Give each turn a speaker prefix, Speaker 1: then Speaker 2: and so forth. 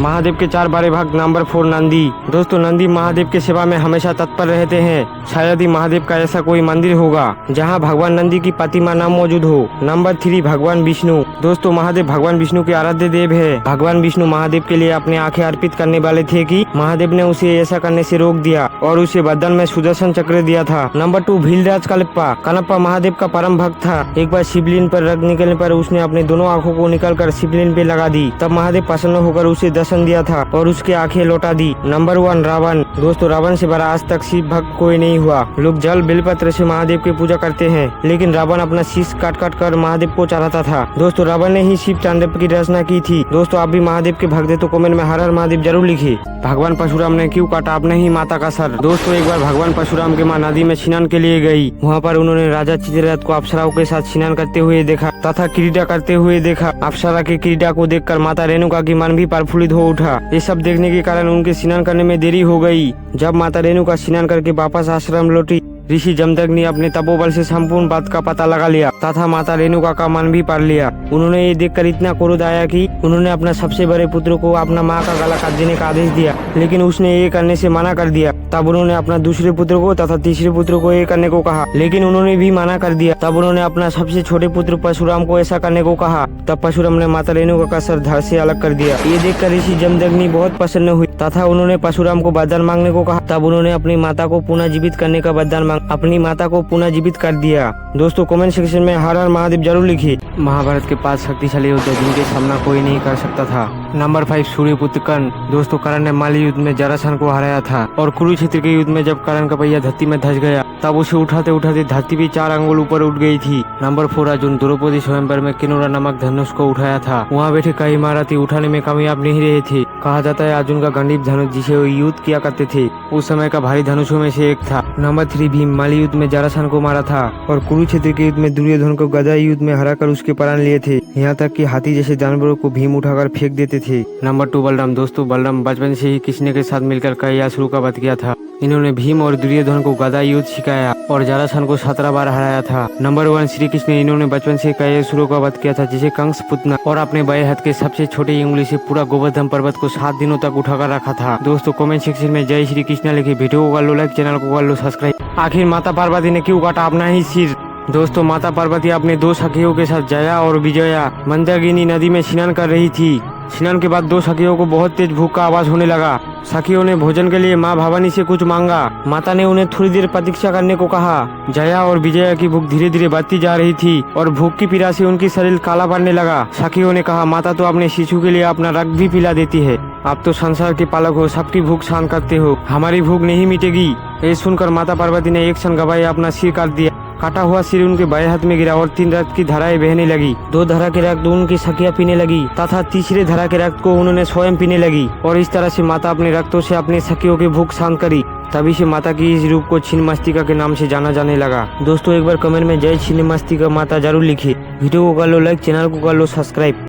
Speaker 1: महादेव के 4 बड़े भक्त। नंबर 4 नंदी। दोस्तों नंदी महादेव के सेवा में हमेशा तत्पर रहते हैं। शायद ही महादेव का ऐसा कोई मंदिर होगा जहां भगवान नंदी की प्रतिमा न मौजूद हो। नंबर 3 भगवान विष्णु। दोस्तों महादेव भगवान विष्णु के आराध्य देव है। भगवान विष्णु महादेव के लिए अपने आंखें अर्पित करने वाले थे कि महादेव ने उसे ऐसा करने से रोक दिया और उसे वरदान में सुदर्शन चक्र दिया था। नंबर 2 भीलराज कलप्पा। कनप्पा महादेव का परम भक्त था। एक बार शिवलिंग पर रक्त निकलने पर उसने अपने दोनों आंखों को निकालकर शिवलिंग पे लगा दी। तब महादेव प्रसन्न होकर उसे दर्शन दिया था और उसकी आंखें लौटा दी। नंबर 1 रावण। दोस्तों रावण से बड़ा आज तक शिव भक्त कोई नहीं हुआ। लोग जल बेलपत्र से महादेव की पूजा करते हैं, लेकिन रावण अपना शीश काट काट कर महादेव को चढ़ाता था। दोस्तों रावण ने ही शिव तांडव की रचना की थी। दोस्तों आप भी महादेव के भक्त हैं तो कमेंट में हर हर महादेव जरूर लिखिए। भगवान परशुराम ने क्यों काटा अपने ही माता का सर। दोस्तों एक बार भगवान परशुराम की मां नदी में स्नान के लिए गई। वहाँ पर उन्होंने राजा चित्ररथ को अप्सराओं के साथ स्नान करते हुए देखा तथा क्रीड़ा करते हुए देखा। अप्सरा की क्रीड़ा को देखकर माता रेणुका की मन भी प्रफुल्लित हो उठा। ये सब देखने के कारण उनके स्नान करने में देरी हो गई। जब माता रेणुका स्नान करके वापस आश्रम लौटी, ऋषि जमदग्नि ने अपने तपोबल से संपूर्ण बात का पता लगा लिया तथा माता रेणुका का मन भी पढ़ लिया। उन्होंने ये देखकर इतना क्रोध आया कि उन्होंने अपना सबसे बड़े पुत्र को अपना माँ का गला काट देने का आदेश दिया, लेकिन उसने ये करने से मना कर दिया। तब उन्होंने अपना दूसरे पुत्र को तथा तीसरे पुत्र को ये करने को कहा, लेकिन उन्होंने भी मना कर दिया। तब उन्होंने अपना सबसे छोटे पुत्र परशुराम को ऐसा करने को कहा। तब परशुराम ने माता रेणुका का सर धड़ से अलग कर दिया। ये देखकर ऋषि जमदग्नि बहुत प्रसन्न हुई तथा उन्होंने परशुराम को वरदान मांगने को कहा। तब उन्होंने अपनी माता को पुनः जीवित करने का वरदान अपनी माता को पुनः जीवित कर दिया। दोस्तों कमेंट सेक्शन में हर हर महादेव जरूर लिखिए। महाभारत के 5 शक्तिशाली योद्धा जिनके सामना कोई नहीं कर सकता था। नंबर 5 सूर्यपुत्र कर्ण। दोस्तों कर्ण ने माली युद्ध में जरासंध को हराया था और कुरुक्षेत्र के युद्ध में जब कर्ण का पहिया धरती में धंस गया तब उसे उठाते उठाते धरती भी 4 अंगुल ऊपर उठ गई थी। नंबर 4 अर्जुन। द्रौपदी स्वयंवर में किन्नौरा नामक धनुष को उठाया था। वहाँ बैठे कई महारथी उठाने में कामयाब नहीं रहे थे। कहा जाता है अर्जुन का गंडीव धनुष जिसे वो युद्ध किया करते थे उस समय का भारी धनुषों में से एक था। नंबर 3 भीम। माली युद्ध में जरासंध को मारा था और कुरुक्षेत्र के युद्ध में दुर्योधन को गदा युद्ध में हराकर उसके प्राण लिए थे। यहाँ तक कि हाथी जैसे जानवरों को भीम उठाकर फेंक देते थे। नंबर 2 बलराम। दोस्तों बलराम बचपन से ही कृष्ण के साथ मिलकर कई असुरों का वध किया था। इन्होंने भीम और दुर्योधन को गदा युद्ध सिखाया और जरासंध को 17 बार हराया था। नंबर 1 श्री कृष्ण। इन्होंने बचपन से कई असुरों का वध किया था जिसे कंस पुतना और अपने बाएं हाथ के सबसे छोटी उंगली से पूरा गोवर्धन पर्वत को 7 दिनों तक उठाकर रखा था। दोस्तों कमेंट सेक्शन में जय श्री कृष्ण लिखे। वीडियो को कर लो लाइक, चैनल को कर लो सब्सक्राइब। आखिर माता पार्वती ने क्यों काटा अपना ही सिर। दोस्तों माता पार्वती अपने 2 सखियों के साथ जया और विजया मंदाकिनी नदी में स्नान कर रही थी। स्नान के बाद 2 सखियों को बहुत तेज भूख का आवाज होने लगा। सखियों ने भोजन के लिए माँ भवानी से कुछ मांगा। माता ने उन्हें थोड़ी देर प्रतीक्षा करने को कहा। जया और विजया की भूख धीरे धीरे बढ़ती जा रही थी और भूख की पीड़ा से उनकी शरीर काला पड़ने लगा। सखियों ने कहा माता तो अपने शिशु के लिए अपना रक्त भी पिला देती है। आप तो संसार के पालक हो, सबकी भूख शांत करते हो, हमारी भूख नहीं मिटेगी। ये सुनकर माता पार्वती ने एक क्षण गवाए अपना सिर काट दिया। काटा हुआ सिर उनके बाएं हाथ में गिरा और 3 रक्त की धाराएं बहने लगी। 2 धारा के रक्त उनकी सखियां पीने लगी तथा तीसरे धारा के रक्त को उन्होंने स्वयं पीने लगी और इस तरह से माता अपने रक्तों से अपने सखियों की भूख शांत करी। तभी से माता की इस रूप को छिन्नमस्तिका के नाम से जाना जाने लगा। दोस्तों एक बार कमेंट में जय छिन्नमस्तिका माता जरूर लिखिए। वीडियो को कर लो लाइक, चैनल को कर लो सब्सक्राइब।